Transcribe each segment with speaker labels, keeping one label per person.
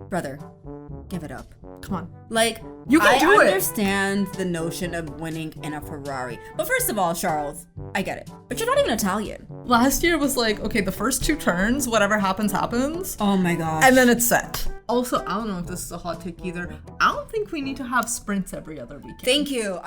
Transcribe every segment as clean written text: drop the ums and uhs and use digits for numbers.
Speaker 1: Brother, give it up.
Speaker 2: Come on.
Speaker 1: Like,
Speaker 2: You can do it.
Speaker 1: I understand the notion of winning in a Ferrari. But first of all, Charles, I get it. But you're not even Italian.
Speaker 2: Last year was like, okay, the first 2 turns, whatever happens, happens.
Speaker 1: Oh my gosh.
Speaker 2: And then it's set. Also, I don't know if this is a hot take either. I don't think we need to have sprints every other weekend.
Speaker 1: Thank you.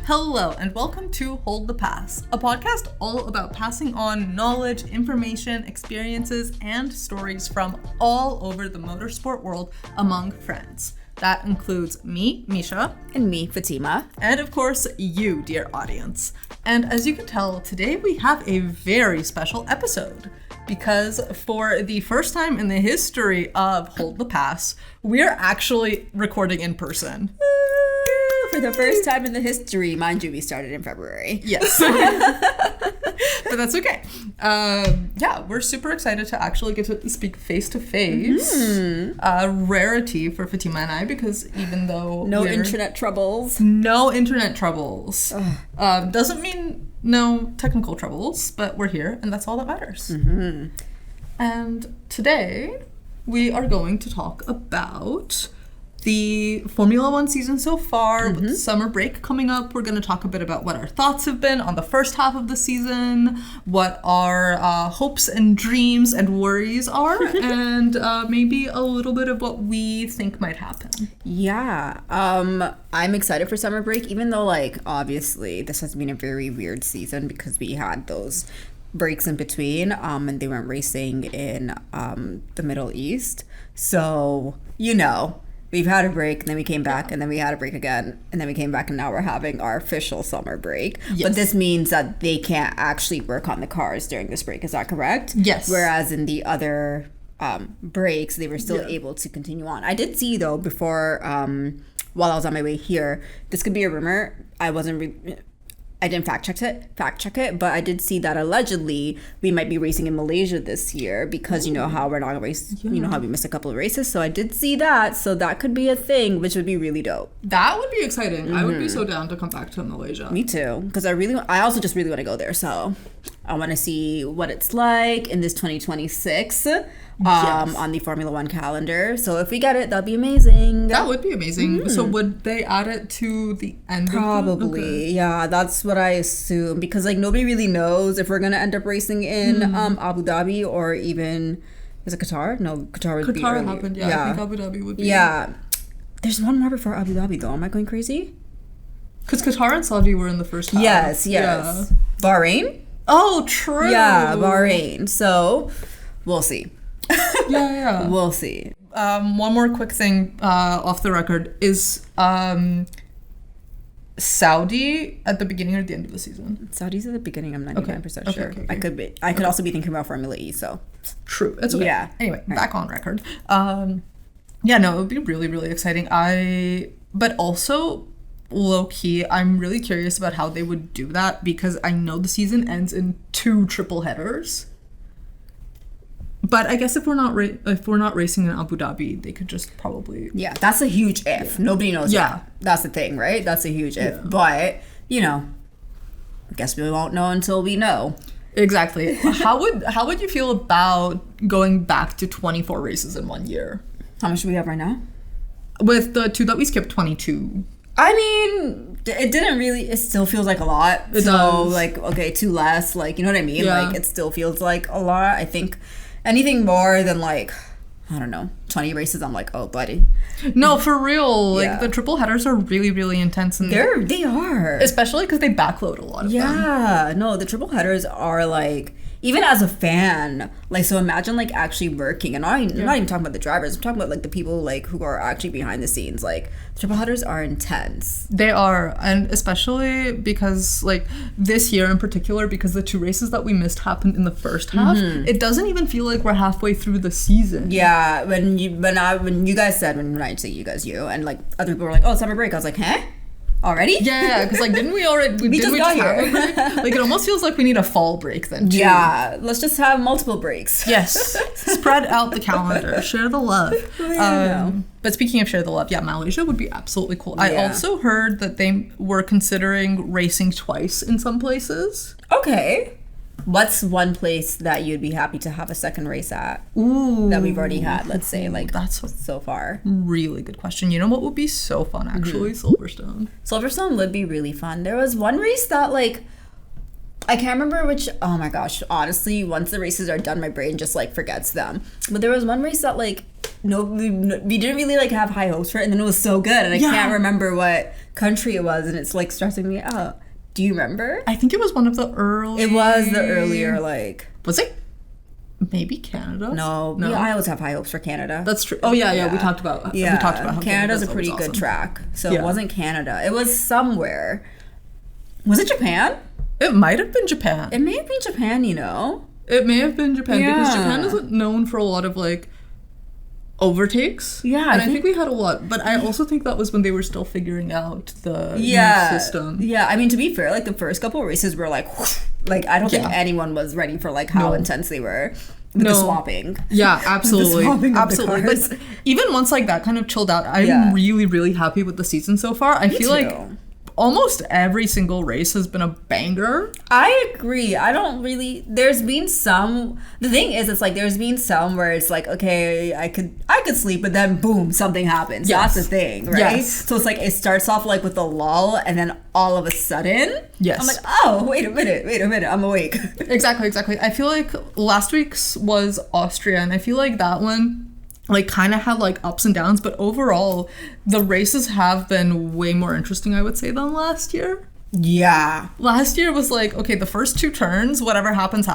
Speaker 2: Hello, and welcome to Hold the Pass, a podcast all about passing on knowledge, information, experiences, and stories from all over the motorsport world among friends. That includes me, Misha.
Speaker 1: And me, Fatima.
Speaker 2: And of course, you, dear audience. And as you can tell, today we have a very special episode. Because for the first time in the history of Hold the Pass, we're actually recording in person.
Speaker 1: For the first time in the history, mind you, we started in February.
Speaker 2: Yes. But that's okay. Yeah, we're super excited to actually get to speak face to face. Rarity for Fatima and I, because even though
Speaker 1: No internet troubles.
Speaker 2: Doesn't mean no technical troubles, but we're here and that's all that matters. And today we are going to talk about the Formula One season so far, with the summer break coming up. We're going to talk a bit about what our thoughts have been on the first half of the season, what our hopes and dreams and worries are, and maybe a little bit of what we think might happen.
Speaker 1: Yeah, I'm excited for summer break, even though, like, obviously this has been a very weird season because we had those breaks in between, and they weren't racing in the Middle East. So, you know, we've had a break, and then we came back, and then we had a break again, and then we came back, and now we're having our official summer break.
Speaker 2: Yes.
Speaker 1: But this means that they can't actually work on the cars during this break. Is that correct?
Speaker 2: Yes.
Speaker 1: Whereas in the other breaks, they were still able to continue on. I did see, though, before, while I was on my way here, this could be a rumor. I didn't fact check it, but I did see that allegedly we might be racing in Malaysia this year because you know how we're not gonna race, you know how we missed a couple of races. So I did see that, so that could be a thing, which would be really dope.
Speaker 2: That would be exciting. I would be so down to come back to Malaysia.
Speaker 1: Me too, because I also just really want to go there. So I want to see what it's like in this 2026 on the Formula One calendar. So if we get it, that'd be amazing.
Speaker 2: That would be amazing. So would they add it to the end?
Speaker 1: Probably. Yeah, that's what I assume, because like nobody really knows if we're gonna end up racing in Abu Dhabi or even, is it Qatar? No, Qatar would be early.
Speaker 2: Happened. Yeah, I think Abu Dhabi would be.
Speaker 1: Yeah, there's one more before Abu Dhabi though. Am I going crazy?
Speaker 2: Because Qatar and Saudi were in the first half.
Speaker 1: Yes.
Speaker 2: Yeah.
Speaker 1: Bahrain.
Speaker 2: Oh, true.
Speaker 1: Yeah, Bahrain. So we'll see.
Speaker 2: Yeah.
Speaker 1: We'll see.
Speaker 2: One more quick thing off the record is Saudi at the beginning or the end of the season?
Speaker 1: Saudi's at the beginning. I'm 99% sure.
Speaker 2: Okay.
Speaker 1: I could also be thinking about Formula E. So
Speaker 2: true. It's okay.
Speaker 1: Yeah.
Speaker 2: Anyway, back on record. Yeah, no, it would be really, really exciting. But also, low key, I'm really curious about how they would do that, because I know the season ends in 2 triple headers. But I guess if we're not racing in Abu Dhabi, they could just probably...
Speaker 1: Yeah, that's a huge if. Yeah. Nobody knows that. That's the thing, right? That's a huge if. But, you know, I guess we won't know until we know.
Speaker 2: Exactly. How would you feel about going back to 24 races in 1 year?
Speaker 1: How much do we have right now?
Speaker 2: With the 2 that we skipped, 22.
Speaker 1: I mean, it still feels like a lot.
Speaker 2: It does.
Speaker 1: Like, okay, 2 less, like, you know what I mean?
Speaker 2: Yeah.
Speaker 1: Like, it still feels like a lot. I think anything more than, like, I don't know, 20 races, I'm like, oh, buddy.
Speaker 2: No, for real. Like, the triple headers are really, really intense. And
Speaker 1: they are.
Speaker 2: Especially because they backload a lot of them.
Speaker 1: Yeah. No, the triple headers are, like, even as a fan, like, so imagine, like, actually working. And I'm not even talking about the drivers. I'm talking about, like, the people, like, who are actually behind the scenes. Like, triple headers are intense.
Speaker 2: They are. And especially because, like, this year in particular, because the 2 races that we missed happened in the first half, it doesn't even feel like we're halfway through the season.
Speaker 1: Yeah. When you guys said, when I say you guys, you, and, like, other people were like, oh, summer break. I was like, huh? Already?
Speaker 2: Yeah, because, like, didn't we already...
Speaker 1: we just got here.
Speaker 2: Have a break? Like, it almost feels like we need a fall break then, too.
Speaker 1: Yeah, let's just have multiple breaks.
Speaker 2: Yes. Spread out the calendar. Share the love. But speaking of share the love, yeah, Malaysia would be absolutely cool. Yeah. I also heard that they were considering racing twice in some places.
Speaker 1: Okay. What's one place that you'd be happy to have a second race at?
Speaker 2: Ooh.
Speaker 1: That we've already had, let's say, like,
Speaker 2: that's
Speaker 1: so far.
Speaker 2: Really good question. You know what would be so fun, actually? Silverstone.
Speaker 1: Silverstone would be really fun. There was one race that, like, I can't remember which. Oh my gosh, honestly, once the races are done, my brain just like forgets them. But there was one race that like we didn't really like have high hopes for it, and then it was so good, and I can't remember what country it was, and it's like stressing me out. Do you remember?
Speaker 2: I think it was one of the early.
Speaker 1: It was the earlier like.
Speaker 2: Was it? Maybe Canada.
Speaker 1: No. I always have high hopes for Canada.
Speaker 2: That's true. Oh yeah. We talked about.
Speaker 1: Yeah,
Speaker 2: we talked about how
Speaker 1: Canada's a pretty good track, so it wasn't Canada. It was somewhere. Was it Japan?
Speaker 2: It might have been Japan.
Speaker 1: It may have been Japan, you know?
Speaker 2: It may have been Japan because Japan isn't known for a lot of like overtakes.
Speaker 1: Yeah.
Speaker 2: And I think we had a lot, but I also think that was when they were still figuring out the new system.
Speaker 1: Yeah, I mean, to be fair, like the first couple of races were like, whoosh, like I don't think anyone was ready for like how intense they were with the swapping.
Speaker 2: Yeah, absolutely.
Speaker 1: Absolutely.
Speaker 2: But even once like that kind of chilled out, I'm really, really happy with the season so far. I feel like almost every single race has been a banger.
Speaker 1: I agree. I don't really. There's been some. The thing is, it's like there's been some where it's like, okay, I could sleep, but then boom, something happens. Yes. That's the thing, right? Yes. So it's like it starts off like with a lull, and then all of a sudden, I'm like, oh, wait a minute, I'm awake.
Speaker 2: Exactly. I feel like last week's was Austria, and I feel like that one like kind of had like ups and downs, but overall the races have been way more interesting, I would say, than last year.
Speaker 1: Yeah.
Speaker 2: Last year was like, okay, the first two turns, whatever happens.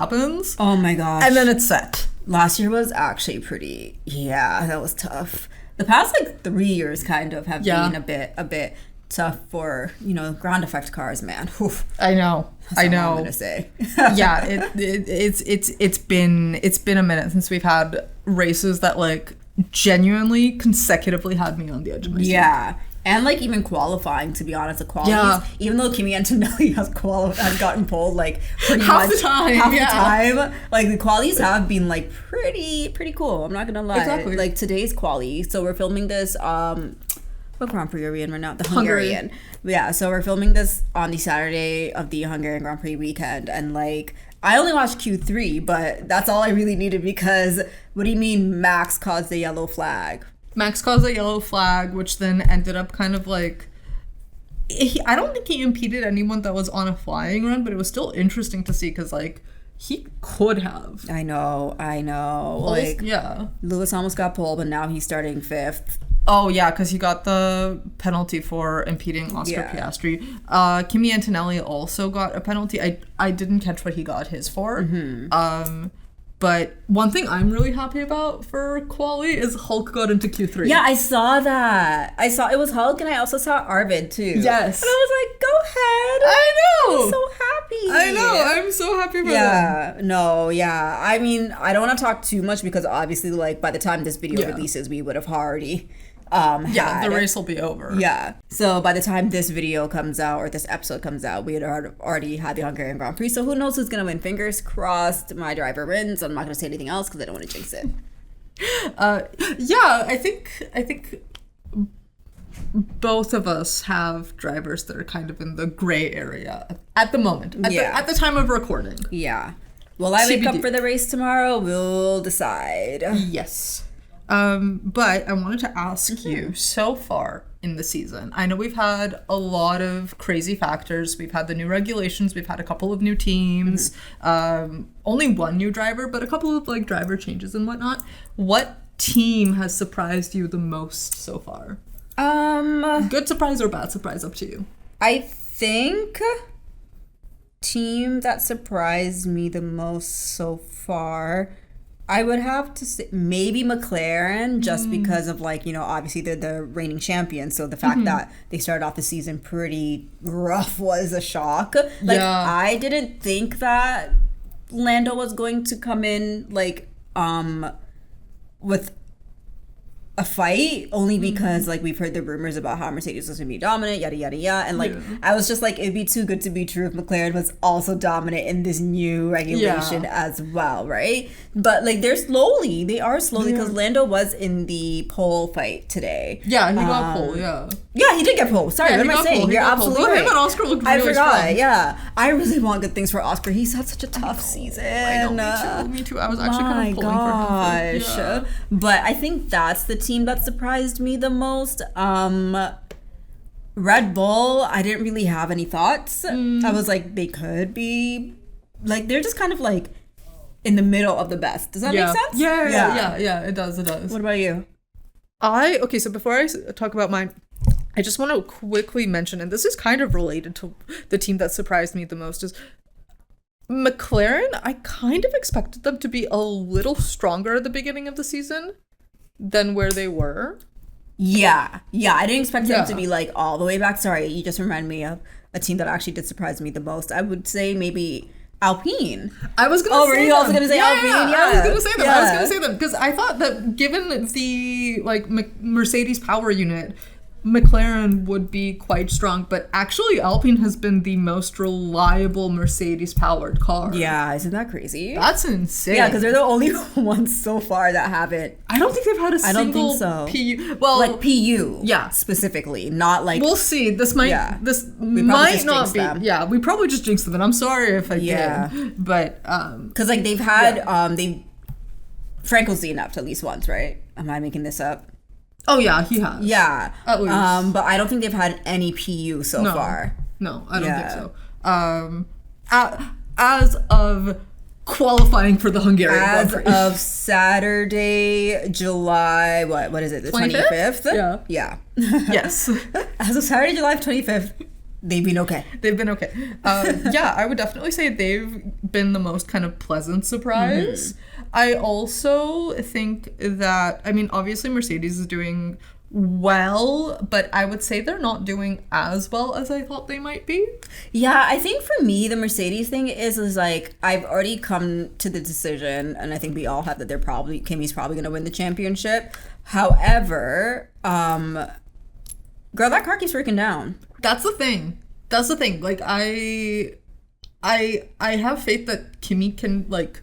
Speaker 1: Oh my gosh.
Speaker 2: And then it's set.
Speaker 1: Last year was actually pretty, that was tough. The past like 3 years kind of have been a bit tough for, ground effect cars, man. Oof.
Speaker 2: I know.
Speaker 1: That's what I'm gonna say.
Speaker 2: Yeah, it's been a minute since we've had races that like genuinely consecutively had me on the edge of my seat.
Speaker 1: Yeah. And like even qualifying, to be honest, the qualities, even though Kimi Antonelli has gotten pulled like pretty
Speaker 2: half
Speaker 1: much
Speaker 2: the time,
Speaker 1: like the qualities have been like pretty cool. I'm not gonna lie.
Speaker 2: Exactly.
Speaker 1: Like today's quali. So we're filming this. What Grand Prix are we in right now? The Hungarian. Yeah. So we're filming this on the Saturday of the Hungarian Grand Prix weekend, and like I only watched Q3, but that's all I really needed because what do you mean Max caused the yellow flag?
Speaker 2: Max caused a yellow flag, which then ended up kind of like... I don't think he impeded anyone that was on a flying run, but it was still interesting to see because, like, he could have.
Speaker 1: I know.
Speaker 2: Like,
Speaker 1: Lewis almost got pulled, but now he's starting 5th.
Speaker 2: Oh, yeah, because he got the penalty for impeding Oscar Piastri. Kimi Antonelli also got a penalty. I didn't catch what he got his for.
Speaker 1: Mm-hmm.
Speaker 2: But one thing I'm really happy about for quali is Hulk got into Q3.
Speaker 1: Yeah, I saw that. I saw it was Hulk, and I also saw Arvid too.
Speaker 2: Yes.
Speaker 1: And I was like, go ahead.
Speaker 2: I know.
Speaker 1: I'm so happy.
Speaker 2: I know. I'm so happy for them.
Speaker 1: Yeah. I mean, I don't want to talk too much because obviously, like, by the time this video releases, we would have already
Speaker 2: the race will be over.
Speaker 1: Yeah. So by the time this video comes out or this episode comes out, we had already had the Hungarian Grand Prix. So who knows who's gonna win? Fingers crossed, my driver wins. I'm not gonna say anything else because I don't want to jinx it.
Speaker 2: I think both of us have drivers that are kind of in the gray area at the moment. At the time of recording.
Speaker 1: Yeah. Will I wake up for the race tomorrow? We'll decide.
Speaker 2: Yes. But I wanted to ask you, so far in the season, I know we've had a lot of crazy factors. We've had the new regulations. We've had a couple of new teams. Only one new driver, but a couple of like driver changes and whatnot. What team has surprised you the most so far? Good surprise or bad surprise, up to you.
Speaker 1: I think team that surprised me the most so far, I would have to say maybe McLaren, just because of like, obviously they're the reigning champions. So the fact that they started off the season pretty rough was a shock. Like I didn't think that Lando was going to come in like with a fight, only because like we've heard the rumors about how Mercedes was going to be dominant, yada yada yada, and like I was just like, it'd be too good to be true if McLaren was also dominant in this new regulation as well, right? But like they are slowly because Lando was in the pole fight today.
Speaker 2: Yeah, he got pole.
Speaker 1: Yeah, he did get pulled. Sorry, what am I saying? You're absolutely right.
Speaker 2: Him and Oscar looked really
Speaker 1: I forgot.
Speaker 2: strong.
Speaker 1: Yeah, I really want good things for Oscar. He's had such a tough season.
Speaker 2: I know, me too. I was actually kind of pulling for him.
Speaker 1: Yeah. But I think that's the team that surprised me the most. Red Bull, I didn't really have any thoughts. I was like, they could be, like, they're just kind of like in the middle of the best. Does that make sense?
Speaker 2: Yeah, it does.
Speaker 1: What about you?
Speaker 2: Okay, so before I talk about mine, I just want to quickly mention, and this is kind of related to the team that surprised me the most, is McLaren. I kind of expected them to be a little stronger at the beginning of the season than where they were.
Speaker 1: Yeah, I didn't expect them to be like all the way back. Sorry, you just reminded me of a team that actually did surprise me the most. I would say maybe Alpine.
Speaker 2: I was going to say them.
Speaker 1: Were you also going to say Alpine? Yeah,
Speaker 2: I was going to say them. Because I thought that given the like Mercedes power unit, McLaren would be quite strong, but actually Alpine has been the most reliable Mercedes powered car.
Speaker 1: Yeah, isn't that crazy?
Speaker 2: That's insane.
Speaker 1: Yeah, because they're the only ones so far that haven't.
Speaker 2: I don't think they've had a single PU. Well,
Speaker 1: like PU.
Speaker 2: Yeah,
Speaker 1: specifically, not like.
Speaker 2: We'll see. This might. Yeah. This might not be. Them. Yeah, we probably just jinxed them, and I'm sorry if I did. But
Speaker 1: because like they've had Franco's DNF'd at least once, right? Am I making this up?
Speaker 2: Oh yeah, he has.
Speaker 1: Yeah. At least. But I don't think they've had any PU so far.
Speaker 2: No, I don't think so. As of qualifying for the Hungarian Grand Prix.
Speaker 1: As of Saturday, July, what is it? The 25th?
Speaker 2: Yeah. Yes.
Speaker 1: As of Saturday, July 25th, they've been okay.
Speaker 2: Yeah, I would definitely say they've been the most kind of pleasant surprise. I also think that, I mean, obviously Mercedes is doing well, but I would say they're not doing as well as I thought they might be.
Speaker 1: Yeah, I think for me, the Mercedes thing is like, I've already come to the decision, and I think we all have, that Kimi's probably going to win the championship. However, girl, that car keeps breaking down.
Speaker 2: That's the thing. Like, I have faith that Kimi can, like,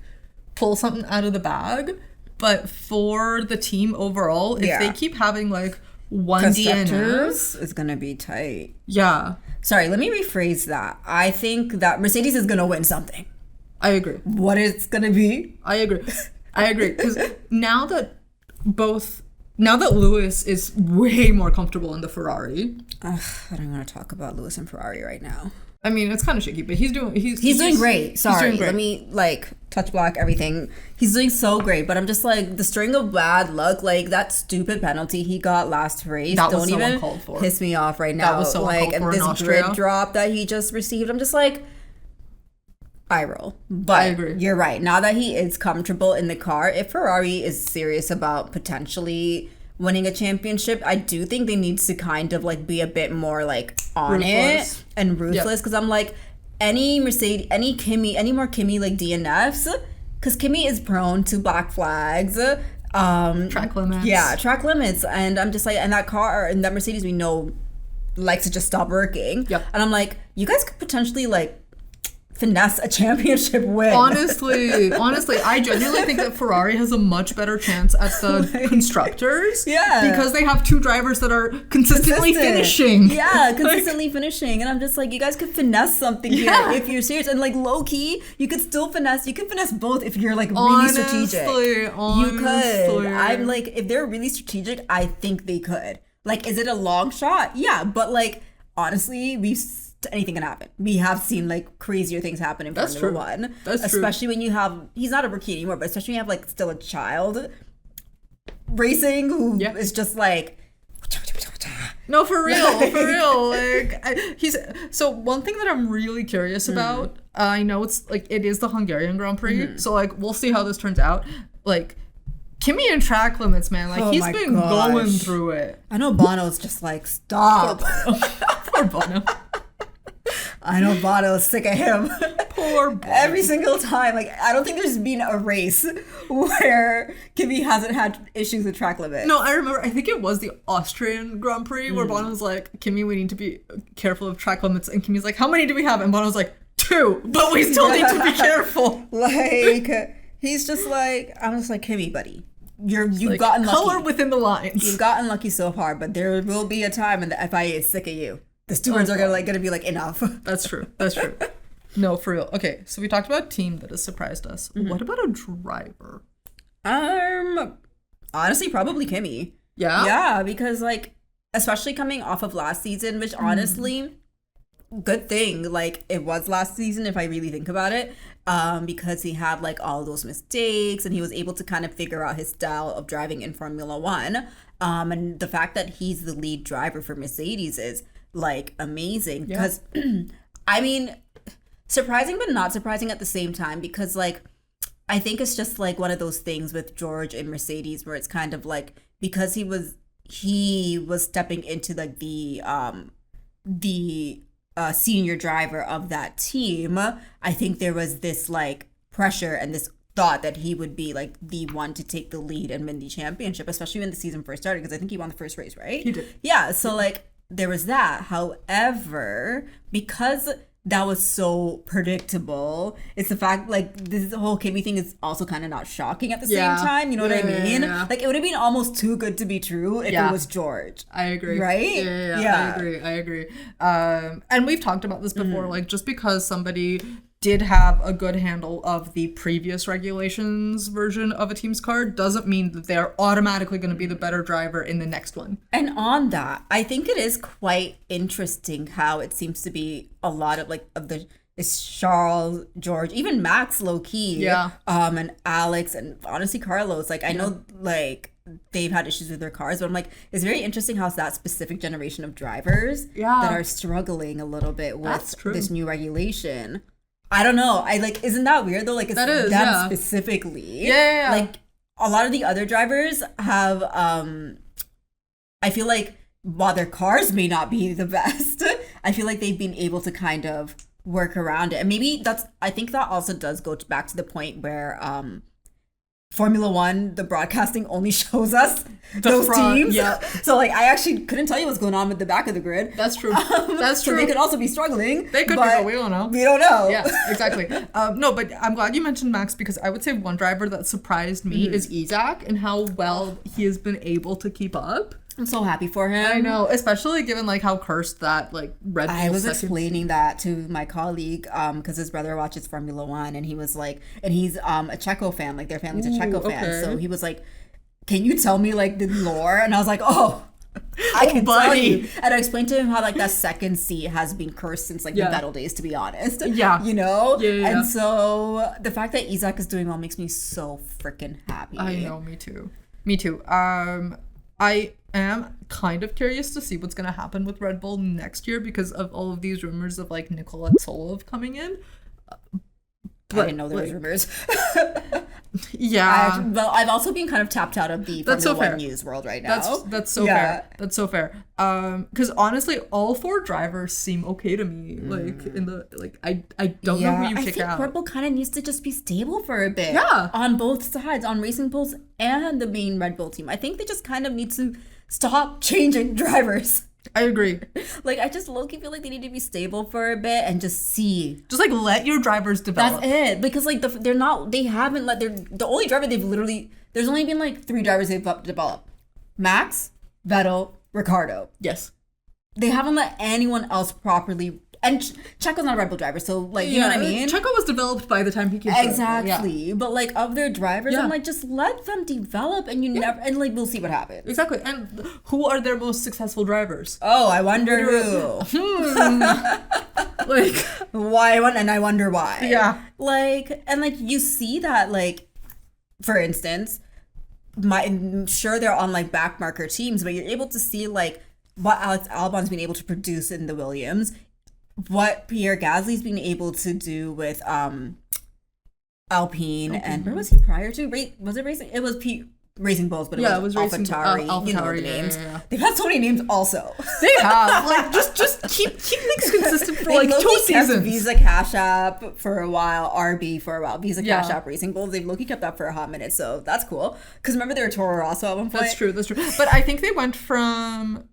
Speaker 2: pull something out of the bag, but for the team overall, if they keep having like one DNF,
Speaker 1: it's gonna be tight.
Speaker 2: Yeah.
Speaker 1: Sorry, let me rephrase that. I think that Mercedes is gonna win something.
Speaker 2: I agree.
Speaker 1: What it's gonna be?
Speaker 2: I agree. Because now that Lewis is way more comfortable in the Ferrari.
Speaker 1: I don't want to talk about Lewis and Ferrari right now.
Speaker 2: I mean, it's kind of shaky, but he's doing
Speaker 1: great. Sorry, doing great. Let me like touch block everything. He's doing so great, but I'm just like, the string of bad luck, like that stupid penalty he got last race, don't even piss me off right now.
Speaker 2: That was so
Speaker 1: like, and this grid drop that he just received, I'm just like, eye roll. But I agree. You're right. Now that he is comfortable in the car, if Ferrari is serious about potentially winning a championship, I do think they need to kind of like be a bit more like on it and ruthless, because I'm like, any more Kimi like DNFs, because Kimi is prone to black flags,
Speaker 2: track limits,
Speaker 1: and I'm just like, and that car and that Mercedes we know likes to just stop working, and I'm like, you guys could potentially like finesse a championship win.
Speaker 2: Honestly, I genuinely think that Ferrari has a much better chance at the constructors. Yeah. Because they have two drivers that are consistently finishing.
Speaker 1: Yeah, consistently finishing. And I'm just like, you guys could finesse something here if you're serious. And like low key, you could still finesse. You could finesse both if you're like really strategic. You could. I'm like, if they're really strategic, I think they could. Like, is it a long shot? Yeah, but like, honestly, anything can happen. We have seen like crazier things happen in Formula One. That's true. Especially when you have, he's not a rookie anymore, but especially when you have like still a child racing who is just like,
Speaker 2: no, for real. Like, so one thing that I'm really curious about, I know it's like, it is the Hungarian Grand Prix, so like we'll see how this turns out. Like, Kimi and track limits, man, like he's been going through it.
Speaker 1: I know Bono's just like, stop.
Speaker 2: Poor Bono.
Speaker 1: I know Bono's sick of him.
Speaker 2: Poor Bono.
Speaker 1: Every single time. Like, I don't think there's been a race where Kimi hasn't had issues with track limit.
Speaker 2: No, I remember, I think it was the Austrian Grand Prix where Bono was like, Kimi, we need to be careful of track limits. And Kimi's like, how many do we have? And Bono's like, 2, but we still need to be careful.
Speaker 1: Like, he's just like, I'm just like, Kimi, buddy. you've gotten lucky.
Speaker 2: Color within the lines.
Speaker 1: You've gotten lucky so far, but there will be a time when the FIA is sick of you. The stewards are gonna be like, enough.
Speaker 2: That's true. No, for real. Okay, so we talked about a team that has surprised us. What about a driver?
Speaker 1: Honestly, probably Kimmy.
Speaker 2: Yeah?
Speaker 1: Yeah, because, like, especially coming off of last season, which honestly, good thing, like, it was last season if I really think about it, because he had, like, all those mistakes and he was able to kind of figure out his style of driving in Formula One. And the fact that he's the lead driver for Mercedes is, like, amazing. Because, I mean, surprising but not surprising at the same time, because, like, I think it's just like one of those things with George and Mercedes where it's kind of like, because he was stepping into like the senior driver of that team. I think there was this like pressure and this thought that he would be like the one to take the lead and win the championship, especially when the season first started, because I think he won the first race, right?
Speaker 2: He did.
Speaker 1: Yeah, so like there was that. However, because that was so predictable, it's the fact like this whole Kimmy thing is also kind of not shocking at the same time. You know what I mean?
Speaker 2: Yeah.
Speaker 1: Like it would have been almost too good to be true if it was George.
Speaker 2: I agree.
Speaker 1: Right?
Speaker 2: Yeah. I agree. And we've talked about this before. Like just because somebody did have a good handle of the previous regulations version of a team's car doesn't mean that they're automatically going to be the better driver in the next one.
Speaker 1: And on that, I think it is quite interesting how it seems to be a lot of like of the it's Charles, George, even Max low key, and Alex, and honestly Carlos. Like I know like they've had issues with their cars, but I'm like, it's very interesting how it's that specific generation of drivers that are struggling a little bit with this new regulation. I don't know. I like, isn't that weird though? Like, it's them specifically.
Speaker 2: Yeah.
Speaker 1: Like, a lot of the other drivers have, I feel like while their cars may not be the best, I feel like they've been able to kind of work around it. And maybe I think that also does go back to the point where, Formula One, the broadcasting only shows us those teams. Yeah. So like I actually couldn't tell you what's going on with the back of the grid.
Speaker 2: That's true. That's true.
Speaker 1: So they could also be struggling.
Speaker 2: They could be, but we don't know.
Speaker 1: We don't know.
Speaker 2: Yeah, exactly. No, but I'm glad you mentioned Max, because I would say one driver that surprised me is Isaac and how well he has been able to keep up.
Speaker 1: I'm so happy for him.
Speaker 2: I know, especially given like how cursed that like Red Bull.
Speaker 1: I was explaining that to my colleague because his brother watches Formula One, and he was like, and he's a Checo fan, like their family's a Checo fan, so he was like, "Can you tell me like the lore?" And I was like, "Oh, I can tell you." And I explained to him how like that second seat has been cursed since like the Vettel days, to be honest.
Speaker 2: Yeah,
Speaker 1: you know. Yeah. And so the fact that Isaac is doing well makes me so freaking happy.
Speaker 2: I know, me too. I am kind of curious to see what's going to happen with Red Bull next year because of all of these rumors of like Nikola Tsolov coming in.
Speaker 1: I didn't know there was rumors.
Speaker 2: Yeah.
Speaker 1: I've also been kind of tapped out of the Formula One news world right now.
Speaker 2: That's so fair. That's so fair. Because honestly, all four drivers seem okay to me. Like in the I don't know who you pick out.
Speaker 1: I think Red Bull kind of needs to just be stable for a bit.
Speaker 2: Yeah.
Speaker 1: On both sides, on Racing Bulls and the main Red Bull team. I think they just kind of need to stop changing drivers.
Speaker 2: I agree.
Speaker 1: Like, I just low-key feel like they need to be stable for a bit and just see.
Speaker 2: Just, like, let your drivers develop.
Speaker 1: That's it. Because, like, the only driver they've literally, there's only been, like, 3 drivers they've developed. Max, Vettel, Ricardo.
Speaker 2: Yes.
Speaker 1: They haven't let anyone else properly, and Checo's not a Red Bull driver, so, like, you know what I mean?
Speaker 2: Checo was developed by the time he came
Speaker 1: Exactly. But, like, of their drivers, I'm like, just let them develop, and and, like, we'll see what happens.
Speaker 2: Exactly. And who are their most successful drivers?
Speaker 1: Oh, I wonder who. Like, why, and I wonder why.
Speaker 2: Yeah.
Speaker 1: Like, and, like, you see that, like, for instance, I'm sure they're on, like, backmarker teams, but you're able to see, like, what Alex Albon's been able to produce in the Williams, what Pierre Gasly's been able to do with Alpine, and where was he prior to? Was it Racing? It was Racing Bulls, but it was AlphaTauri. You know the names. Yeah. They've had so many names also.
Speaker 2: They have. Like, just keep things consistent for like 2 seasons.
Speaker 1: Visa Cash App for a while, RB for a while, Visa Cash App Racing Bulls. They've low-key kept that for a hot minute, so that's cool. Because remember they were Toro Rosso at one point?
Speaker 2: That's true. But I think they went from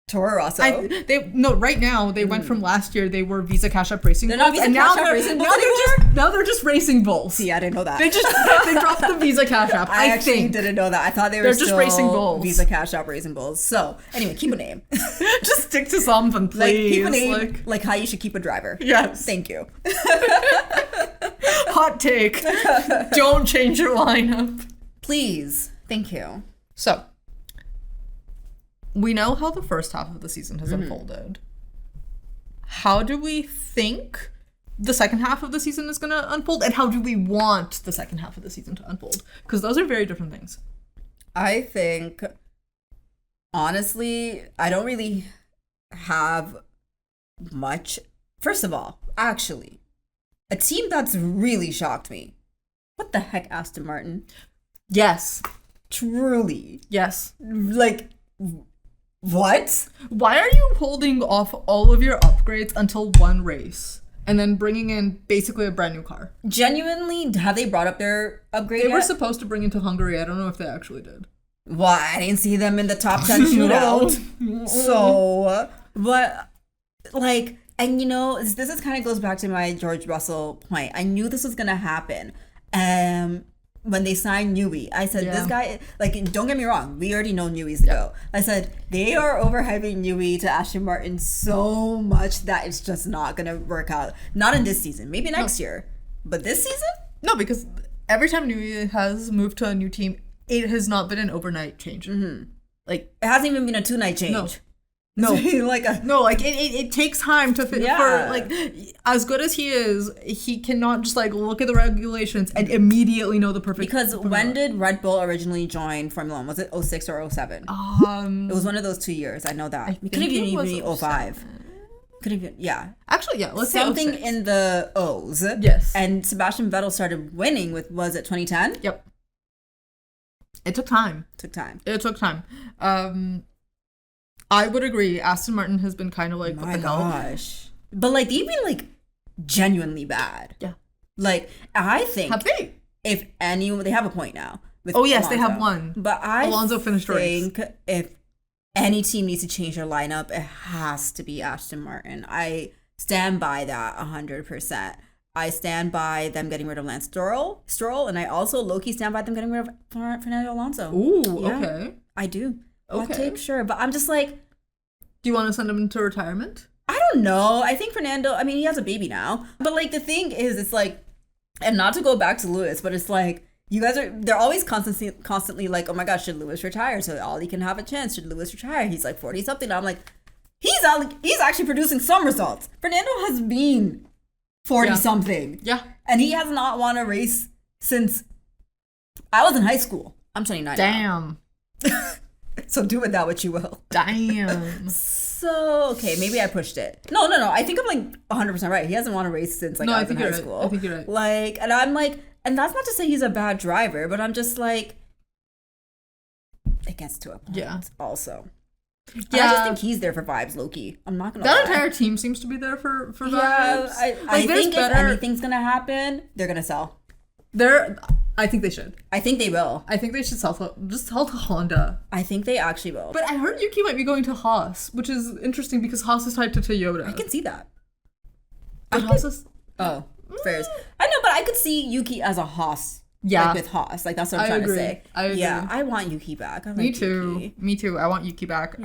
Speaker 1: Toro Rosso.
Speaker 2: Right now they went from last year they were Visa Cash App Racing
Speaker 1: They're
Speaker 2: Bulls,
Speaker 1: not Visa
Speaker 2: and
Speaker 1: Cash App Racing Bulls anymore?
Speaker 2: now they're just Racing Bulls.
Speaker 1: See, I didn't know that.
Speaker 2: They dropped the Visa Cash App.
Speaker 1: I actually didn't know that. I thought they're
Speaker 2: just Racing Bulls.
Speaker 1: Visa Cash App Racing Bulls. So anyway, keep a name.
Speaker 2: Just stick to something, please.
Speaker 1: Keep a name like how you should keep a driver.
Speaker 2: Yes.
Speaker 1: Thank you.
Speaker 2: Hot take. Don't change your lineup.
Speaker 1: Please. Thank you.
Speaker 2: So, we know how the first half of the season has unfolded. How do we think the second half of the season is going to unfold? And how do we want the second half of the season to unfold? Because those are very different things.
Speaker 1: I think, honestly, I don't really have much. First of all, actually, a team that's really shocked me. What the heck, Aston Martin?
Speaker 2: Yes.
Speaker 1: Truly.
Speaker 2: Yes.
Speaker 1: Like, what?
Speaker 2: Why are you holding off all of your upgrades until one race and then bringing in basically a brand new car?
Speaker 1: Genuinely, have they brought up their upgrade
Speaker 2: They
Speaker 1: yet?
Speaker 2: were supposed to bring into Hungary. I don't know if they actually did.
Speaker 1: Well, I didn't see them in the top 10 shootout. So, but, like, and you know, this kind of goes back to my George Russell point. I knew this was going to happen. When they signed Newey, I said, this guy, like, don't get me wrong, we already know Newey's the go. I said, they are overhyping Newey to Aston Martin so much that it's just not going to work out. Not in this season, maybe next year. But this season?
Speaker 2: No, because every time Newey has moved to a new team, it has not been an overnight change.
Speaker 1: Mm-hmm. Like, it hasn't even been a 2-night change.
Speaker 2: No,
Speaker 1: like
Speaker 2: it takes time to fit for, like, as good as he is, he cannot just like look at the regulations and immediately know the perfect.
Speaker 1: Because when did Red Bull originally join Formula 1? Was it 06 or 07? It was one of those 2 years. I know that. It could have even been 05. Could have been, yeah.
Speaker 2: Actually, yeah. Let's
Speaker 1: something
Speaker 2: say 06.
Speaker 1: in the O's.
Speaker 2: Yes.
Speaker 1: And Sebastian Vettel started winning with, was it 2010?
Speaker 2: Yep. It took time. It took time. I would agree. Aston Martin has been kind of like,
Speaker 1: my gosh. But like, they've been like genuinely bad.
Speaker 2: Yeah.
Speaker 1: Like, I think.
Speaker 2: Have they?
Speaker 1: If anyone, they have a point now. With
Speaker 2: yes,
Speaker 1: Alonso.
Speaker 2: they have one.
Speaker 1: But
Speaker 2: Alonso finished
Speaker 1: think if any team needs to change their lineup, it has to be Aston Martin. I stand by that 100%. I stand by them getting rid of Lance Stroll, and I also low-key stand by them getting rid of Fernando Alonso.
Speaker 2: Ooh, yeah, okay.
Speaker 1: I do.
Speaker 2: Okay.
Speaker 1: I'll take, sure. But I'm just like...
Speaker 2: Do you want to send him into retirement?
Speaker 1: I don't know. I think Fernando... I mean, he has a baby now. But, like, the thing is, it's like... And not to go back to Lewis, but it's like... You guys are... They're always constantly like, oh my gosh, should Lewis retire? So Ollie can have a chance. Should Lewis retire? He's like 40-something. I'm like... He's actually producing some results. Fernando has been 40-something.
Speaker 2: Yeah.
Speaker 1: And he has not won a race since... I was in high school. I'm 29
Speaker 2: Damn.
Speaker 1: now. So do with that what you will.
Speaker 2: Damn.
Speaker 1: So, okay, maybe I pushed it. No. I think I'm like 100% right. He hasn't won a race since like I was in high school.
Speaker 2: I think you're right.
Speaker 1: Like, and I'm like, and that's not to say he's a bad driver, but I'm just like, it gets to a point.
Speaker 2: Yeah.
Speaker 1: Also.
Speaker 2: Yeah.
Speaker 1: And I just think he's there for vibes, Loki. I'm not gonna lie.
Speaker 2: That entire team seems to be there for vibes.
Speaker 1: I think if anything's gonna happen, they're gonna sell.
Speaker 2: I think they should.
Speaker 1: I think they will.
Speaker 2: I think they should sell to Honda.
Speaker 1: I think they actually will.
Speaker 2: But I heard Yuki might be going to Haas, which is interesting because Haas is tied to Toyota.
Speaker 1: I can see that.
Speaker 2: Haas is...
Speaker 1: Oh, fairs. I know, but I could see Yuki as a Haas.
Speaker 2: Yeah.
Speaker 1: Like with Haas. Like, that's what I'm trying to say.
Speaker 2: I agree.
Speaker 1: Yeah, I want Yuki back. I like
Speaker 2: Me too.
Speaker 1: Yuki.
Speaker 2: Me too. I want Yuki back.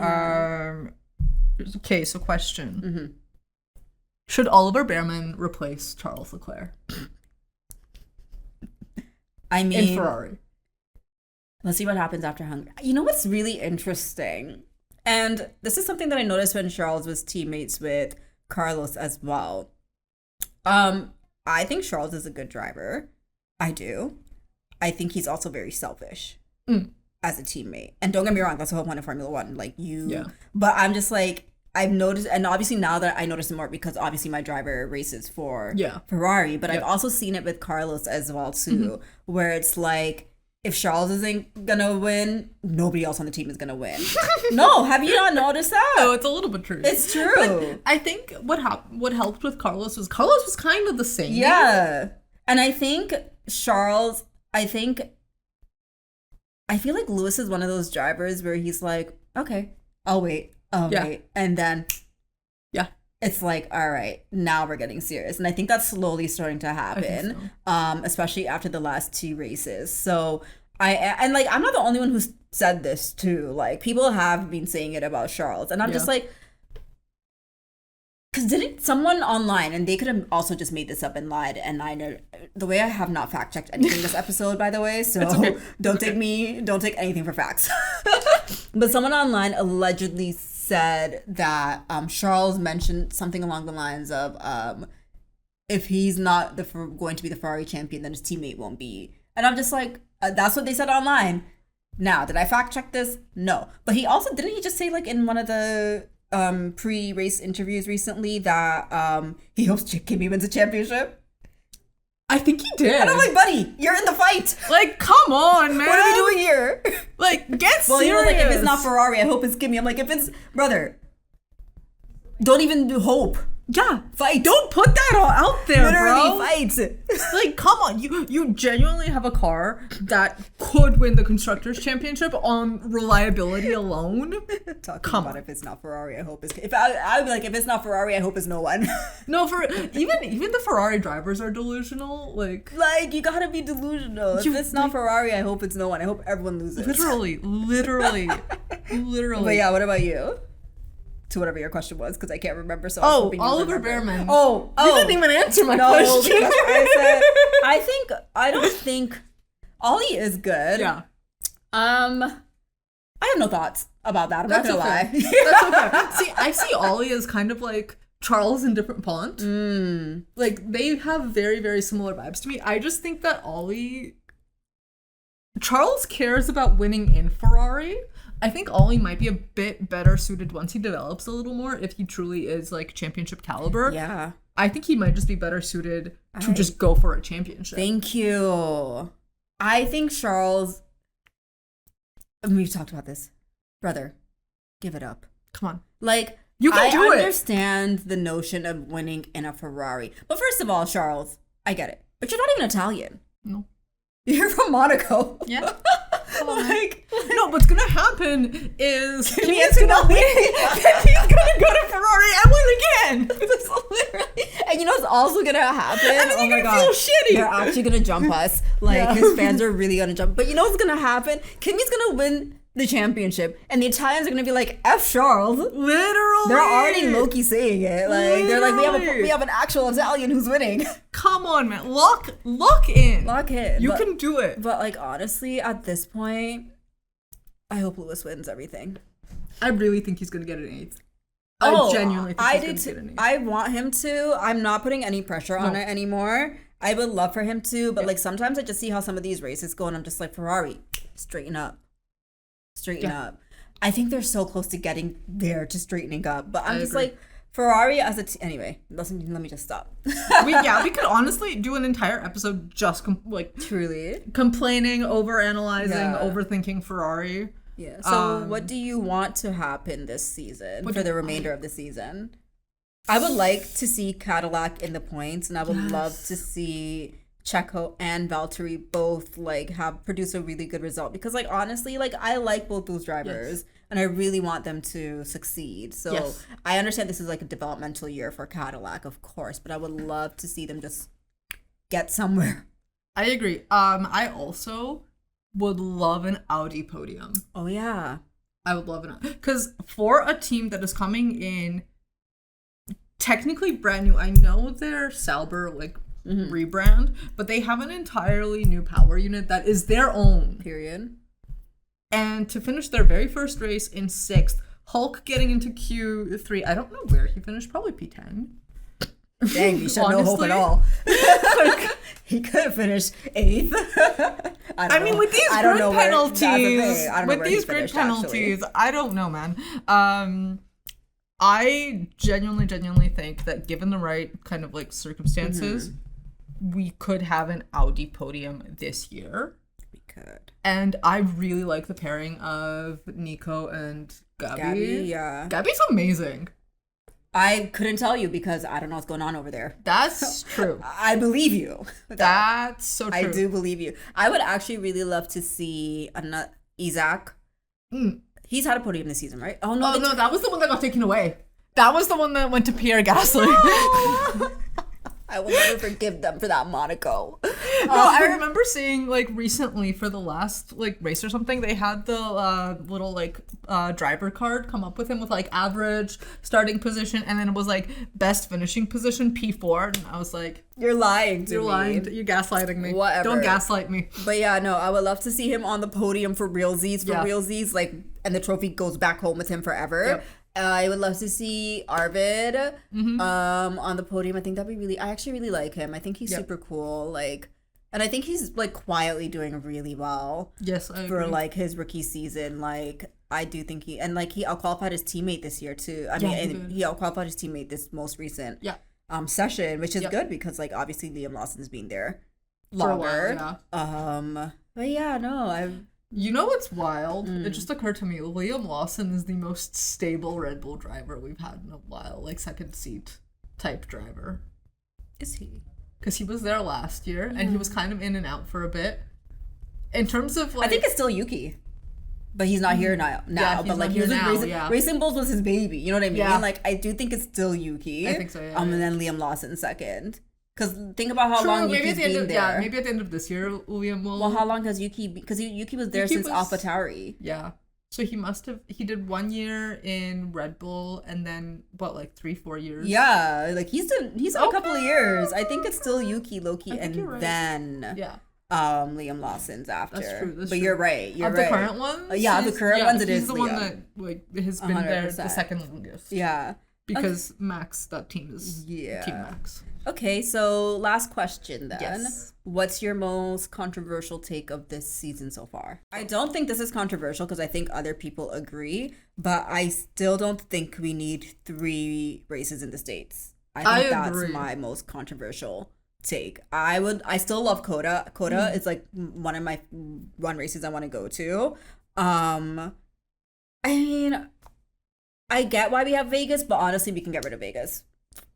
Speaker 2: Okay, so question.
Speaker 1: Mm-hmm.
Speaker 2: Should Oliver Bearman replace Charles Leclerc?
Speaker 1: I mean,
Speaker 2: in Ferrari.
Speaker 1: Let's see what happens after Hungary. You know what's really interesting? And this is something that I noticed when Charles was teammates with Carlos as well. I think Charles is a good driver. I do. I think he's also very selfish as a teammate. And don't get me wrong, that's the whole point of Formula One. Like but I'm just like, I've noticed, and obviously now that I notice it more because obviously my driver races for Ferrari, but I've also seen it with Carlos as well too, where it's like, if Charles isn't gonna win, nobody else on the team is gonna win. No, have you not noticed that?
Speaker 2: No, it's a little bit true.
Speaker 1: It's true. But
Speaker 2: I think what helped with Carlos was kind of the same.
Speaker 1: Yeah. And I think Charles, I feel like Lewis is one of those drivers where he's like, okay, I'll wait. Oh,
Speaker 2: Yeah.
Speaker 1: right. And then
Speaker 2: Yeah.
Speaker 1: it's like, all right, now we're getting serious. And I think that's slowly starting to happen, especially after the last 2 races. So I'm not the only one who's said this too. Like, people have been saying it about Charles. And I'm just like, because didn't someone online, and they could have also just made this up and lied, and I know the way I have not fact checked anything this episode, by the way, so
Speaker 2: okay.
Speaker 1: don't take anything for facts. But someone online allegedly said that Charles mentioned something along the lines of if he's not going to be the Ferrari champion, then his teammate won't be. And I'm just like, that's what they said online. Now, did I fact check this? No. But didn't he just say, like, in one of the pre-race interviews recently that he hopes Kimmy wins a championship?
Speaker 2: I think he did.
Speaker 1: And I'm like, buddy, you're in the fight.
Speaker 2: Like, come on, man.
Speaker 1: What are we doing here?
Speaker 2: Like, get
Speaker 1: Well,
Speaker 2: serious.
Speaker 1: he was like, if it's not Ferrari, I hope it's Kimmy. I'm like, if it's brother, don't even hope.
Speaker 2: Yeah,
Speaker 1: Fight.
Speaker 2: Don't put that all out there,
Speaker 1: Literally
Speaker 2: bro.
Speaker 1: fight.
Speaker 2: Like, come on, you genuinely have a car that could win the constructors championship on reliability alone.
Speaker 1: Come on. If it's not Ferrari, I hope it's. I'd be like, if it's not Ferrari, I hope it's no one.
Speaker 2: No, for even the Ferrari drivers are delusional. Like
Speaker 1: you gotta be delusional. If it's not Ferrari, I hope it's no one. I hope everyone loses.
Speaker 2: Literally.
Speaker 1: But yeah, what about you? To whatever your question was, because I can't remember. So I was hoping you
Speaker 2: Oliver
Speaker 1: remember.
Speaker 2: Bearman.
Speaker 1: Oh,
Speaker 2: You didn't even answer my question.
Speaker 1: Because I don't think Ollie is good.
Speaker 2: Yeah.
Speaker 1: I have no thoughts about that. I'm
Speaker 2: That's
Speaker 1: not gonna lie.
Speaker 2: That's okay. See, I see Ollie as kind of like Charles in different font. Like, they have very, very similar vibes to me. I just think that Charles cares about winning in Ferrari. I think Ollie might be a bit better suited once he develops a little more, if he truly is like championship caliber.
Speaker 1: Yeah.
Speaker 2: I think he might just be better suited to just go for a championship.
Speaker 1: Thank you. I think Charles, and we've talked about this. Brother, give it up.
Speaker 2: Come on.
Speaker 1: Like,
Speaker 2: you can do it. I understand
Speaker 1: the notion of winning in a Ferrari. But first of all, Charles, I get it. But you're not even Italian.
Speaker 2: No.
Speaker 1: You're from Monaco.
Speaker 2: Yeah.
Speaker 1: No,
Speaker 2: what's gonna happen is
Speaker 1: Kimmy's gonna win.
Speaker 2: He's gonna go to Ferrari and win again.
Speaker 1: That's literally. And you know what's also gonna happen?
Speaker 2: And then you're gonna feel shitty.
Speaker 1: They're actually gonna jump us. Like, his fans are really gonna jump. But you know what's gonna happen? Kimmy's gonna win the championship, and the Italians are gonna be like, F Charles.
Speaker 2: Literally.
Speaker 1: They're already low-key saying it. Like, they're like, we have an actual Italian who's winning.
Speaker 2: Come on, man. Lock in.
Speaker 1: Lock in.
Speaker 2: You can do it.
Speaker 1: But like, honestly, at this point, I hope Lewis wins everything.
Speaker 2: I really think he's gonna get an 8th. I genuinely think he's gonna get an 8th.
Speaker 1: I want him to. I'm not putting any pressure on it anymore. I would love for him to, but like, sometimes I just see how some of these races go, and I'm just like, Ferrari, straighten up. I think they're so close to getting there, to straightening up, but I'm just like, Ferrari as a anyway, let me just stop.
Speaker 2: we could honestly do an entire episode just
Speaker 1: truly
Speaker 2: complaining, overanalyzing, overthinking Ferrari.
Speaker 1: Yeah. So what do you want to happen this season for the remainder of the season? I would like to see Cadillac in the points, and I would love to see Checo and Valtteri both produce a really good result, because honestly, I like both those drivers, and I really want them to succeed. So I understand this is a developmental year for Cadillac, of course, but I would love to see them just get somewhere.
Speaker 2: I agree. I also would love an Audi podium.
Speaker 1: Oh yeah,
Speaker 2: I would love it, because for a team that is coming in technically brand new, I know they're Sauber rebrand, but they have an entirely new power unit that is their own.
Speaker 1: Period.
Speaker 2: And to finish their very first race in 6th, Hulk getting into Q3, I don't know where he finished, probably P10.
Speaker 1: Dang, you should no hope at all. He could have finished 8th.
Speaker 2: I mean, with these grid penalties, I don't know, man. I genuinely think that given the right kind of circumstances, we could have an Audi podium this year.
Speaker 1: We could.
Speaker 2: And I really like the pairing of Nico and Gabi.
Speaker 1: Yeah.
Speaker 2: Gabi's amazing.
Speaker 1: I couldn't tell you because I don't know what's going on over there.
Speaker 2: That's true.
Speaker 1: I believe you.
Speaker 2: That's so true.
Speaker 1: I do believe you. I would actually really love to see Isaac He's had a podium this season, right? Oh, no.
Speaker 2: Oh, no, that was the one that got taken away. That was the one that went to Pierre Gasly.
Speaker 1: I will never forgive them for that, Monaco.
Speaker 2: No, I remember seeing, like, recently for the last, like, race or something, they had the little, like, driver card come up with him with, like, average starting position, and then it was, like, best finishing position, P4, and I was like...
Speaker 1: You're lying to me.
Speaker 2: You're lying. You're gaslighting me.
Speaker 1: Whatever.
Speaker 2: Don't gaslight me.
Speaker 1: But yeah, no, I would love to see him on the podium for realsies, like, and the trophy goes back home with him forever. Yep. I would love to see Arvid on the podium. I think that'd be really... I actually really like him. I think he's super cool. Like, and I think he's, like, quietly doing really well.
Speaker 2: Yes, I agree.
Speaker 1: For, like, his rookie season. Like, I do think he... And, like, he outqualified his teammate this year, too. I mean, and he outqualified his teammate this most recent session, which is good because, like, obviously Liam Lawson's been there longer. For a while, but yeah, no,
Speaker 2: You know what's wild? It just occurred to me. Liam Lawson is the most stable Red Bull driver we've had in a while. Like, second seat type driver.
Speaker 1: Is he?
Speaker 2: Because he was there last year, and he was kind of in and out for a bit. In terms of, like...
Speaker 1: I think it's still Yuki. But he's not here now. But, like, he was Racing Bulls was his baby. You know what I mean?
Speaker 2: Yeah.
Speaker 1: Like, I do think it's still Yuki.
Speaker 2: I think so, yeah.
Speaker 1: And then Liam Lawson second. Because think about how long Yuki's been there.
Speaker 2: Yeah, maybe at the end of this year, Liam will...
Speaker 1: Well, how long has Yuki... Because Yuki was there since AlphaTauri.
Speaker 2: Yeah. So he must have... He did 1 year in Red Bull, and then, what, like 3-4 years?
Speaker 1: Yeah. Like, he's done a couple of years. I think it's still Yuki, Loki, and then...
Speaker 2: Yeah.
Speaker 1: Liam Lawson's after.
Speaker 2: That's true.
Speaker 1: But you're right. You're
Speaker 2: right.
Speaker 1: the
Speaker 2: current ones?
Speaker 1: The current ones it is
Speaker 2: He's the
Speaker 1: Liam.
Speaker 2: one that, like, has been 100%. There the second longest.
Speaker 1: Yeah.
Speaker 2: Because Max, that team is Team Max.
Speaker 1: Okay, so last question then.
Speaker 2: Yes.
Speaker 1: What's your most controversial take of this season so far? I don't think this is controversial because I think other people agree, but I still don't think we need 3 races in the States. I think that's my most controversial take. I still love Coda. Coda is like one of my run races I want to go to. I mean, I get why we have Vegas, but honestly we can get rid of Vegas.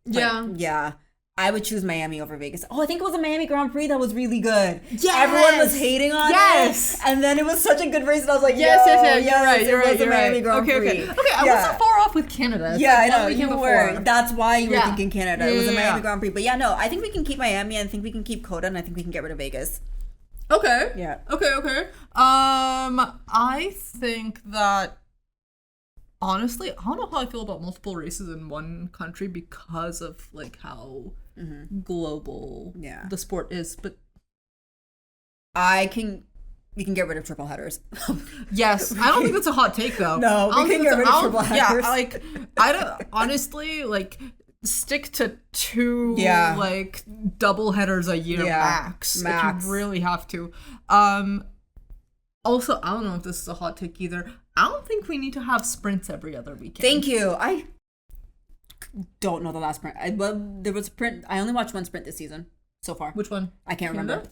Speaker 1: Yeah. I would choose Miami over Vegas. Oh, I think it was a Miami Grand Prix that was really good. Yes! Everyone was hating on it. And then it was such a good race, and I was like,
Speaker 2: yes, you're right.
Speaker 1: It was a Miami Grand Prix.
Speaker 2: Okay, I wasn't far off with Canada. It's
Speaker 1: I know, you were. That's why you were thinking Canada. It was a Miami Grand Prix. But yeah, no, I think we can keep Miami, and I think we can keep Coda, and I think we can get rid of Vegas.
Speaker 2: Okay.
Speaker 1: Yeah.
Speaker 2: Okay. I think that... Honestly, I don't know how I feel about multiple races in one country because of, like, how global the sport is, but
Speaker 1: we can get rid of triple headers.
Speaker 2: Yes, I don't think that's a hot take though.
Speaker 1: No, we can get rid of triple headers.
Speaker 2: Yeah, like, I don't, honestly, like, stick to 2 like double headers a year max if you really have to. Also, I don't know if this is a hot take either. I don't think we need to have sprints every other weekend.
Speaker 1: Thank you. I don't know the last sprint. There was a sprint. I only watched one sprint this season so far.
Speaker 2: Which one?
Speaker 1: I can't remember.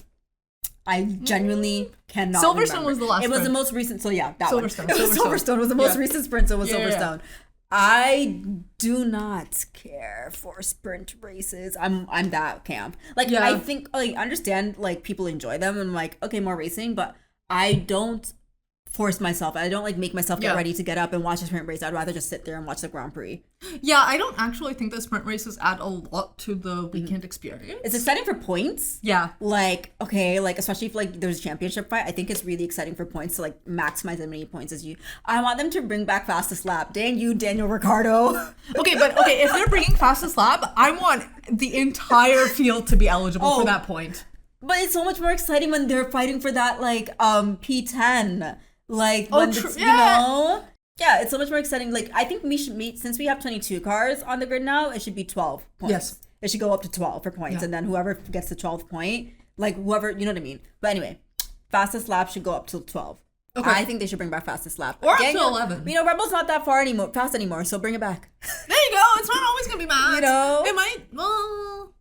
Speaker 1: I genuinely cannot
Speaker 2: Silverstone
Speaker 1: remember.
Speaker 2: Was the last
Speaker 1: It was
Speaker 2: sprint.
Speaker 1: The most recent. So yeah, that
Speaker 2: Silverstone.
Speaker 1: one. Silverstone was the most recent sprint, so it was Silverstone. I do not care for sprint races. I'm that camp. Like, I think, like, understand, like, people enjoy them and, like, okay, more racing, but I don't force myself. I don't, like, make myself get ready to get up and watch a sprint race. I'd rather just sit there and watch the Grand Prix.
Speaker 2: Yeah, I don't actually think that sprint races add a lot to the weekend experience.
Speaker 1: It's exciting for points.
Speaker 2: Yeah.
Speaker 1: Like, okay, like, especially if, like, there's a championship fight, I think it's really exciting for points to, like, maximize as many points as you. I want them to bring back fastest lap. Dang you, Daniel Ricciardo.
Speaker 2: Okay, if they're bringing fastest lap, I want the entire field to be eligible for that point.
Speaker 1: But it's so much more exciting when they're fighting for that, like, P10. Like, when you know? Yeah, it's so much more exciting. Like, I think since we have 22 cars on the grid now, it should be 12 points.
Speaker 2: Yes.
Speaker 1: It should go up to 12 for points. And then whoever gets the 12th point, like, whoever, you know what I mean? But anyway, fastest lap should go up to 12. Okay. I think they should bring back fastest lap.
Speaker 2: Or up to 11.
Speaker 1: You know, Red Bull's not that fast anymore, so bring it back.
Speaker 2: There you go. It's not always going to be bad.
Speaker 1: You know?
Speaker 2: It might, well...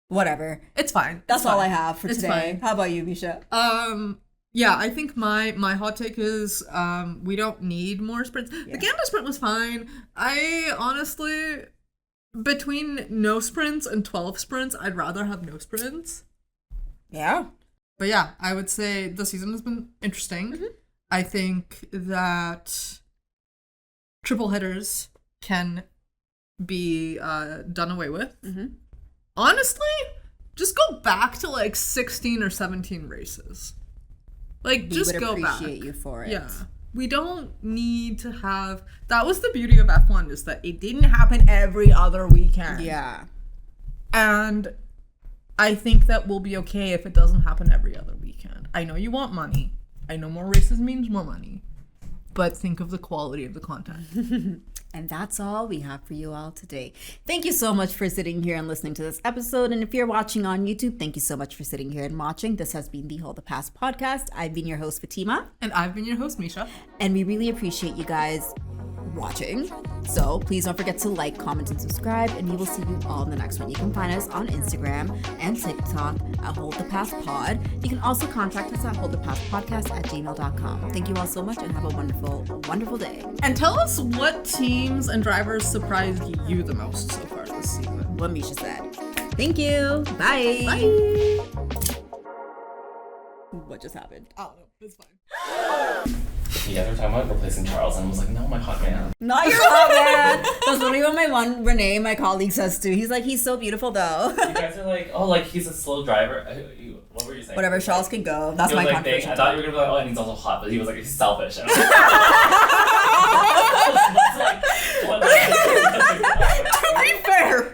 Speaker 1: Whatever.
Speaker 2: It's fine.
Speaker 1: That's all I have for today. How about you, Misha?
Speaker 2: Yeah, I think my hot take is we don't need more sprints. The Canada sprint was fine. I honestly, between no sprints and 12 sprints, I'd rather have no sprints.
Speaker 1: Yeah.
Speaker 2: But yeah, I would say the season has been interesting. I think that triple headers can be done away with.
Speaker 1: Mm-hmm.
Speaker 2: Honestly, just go back to like 16 or 17 races. Like, just go back.
Speaker 1: We would appreciate you for it.
Speaker 2: Yeah. We don't need to have... That was the beauty of F1, is that it didn't happen every other weekend.
Speaker 1: Yeah.
Speaker 2: And I think that we'll be okay if it doesn't happen every other weekend. I know you want money. I know more races means more money. But think of the quality of the content.
Speaker 1: And that's all we have for you all today. Thank you so much for sitting here and listening to this episode. And if you're watching on YouTube, thank you so much for sitting here and watching. This has been the Hold the Past podcast. I've been your host, Fatima.
Speaker 2: And I've been your host, Misha.
Speaker 1: And we really appreciate you guys watching. So please don't forget to like, comment, and subscribe. And we will see you all in the next one. You can find us on Instagram and TikTok at Hold the Past Pod. You can also contact us at holdthepastpodcast@gmail.com. Thank you all so much and have a wonderful, wonderful day.
Speaker 2: And tell us what teams and drivers surprised you the most so far this season.
Speaker 1: What Misha said. Thank you. Bye.
Speaker 2: Bye.
Speaker 1: What just happened?
Speaker 2: Oh, it's fine.
Speaker 3: You guys were talking about replacing Charles, and I was like, no, my hot man.
Speaker 1: Not your hot man. That's literally what Renee, my colleague, says too. He's like, he's so beautiful though.
Speaker 3: You guys are like, oh, like he's a slow driver. What were you saying?
Speaker 1: Whatever, Charles can go. That's my contribution.
Speaker 3: I thought you were gonna be like, oh, and he's also hot, but he was like, he's selfish. And
Speaker 2: To be fair,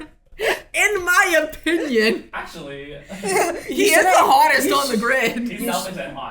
Speaker 2: in my opinion,
Speaker 3: actually,
Speaker 2: he is the hottest on the grid.
Speaker 3: He's selfish and hot.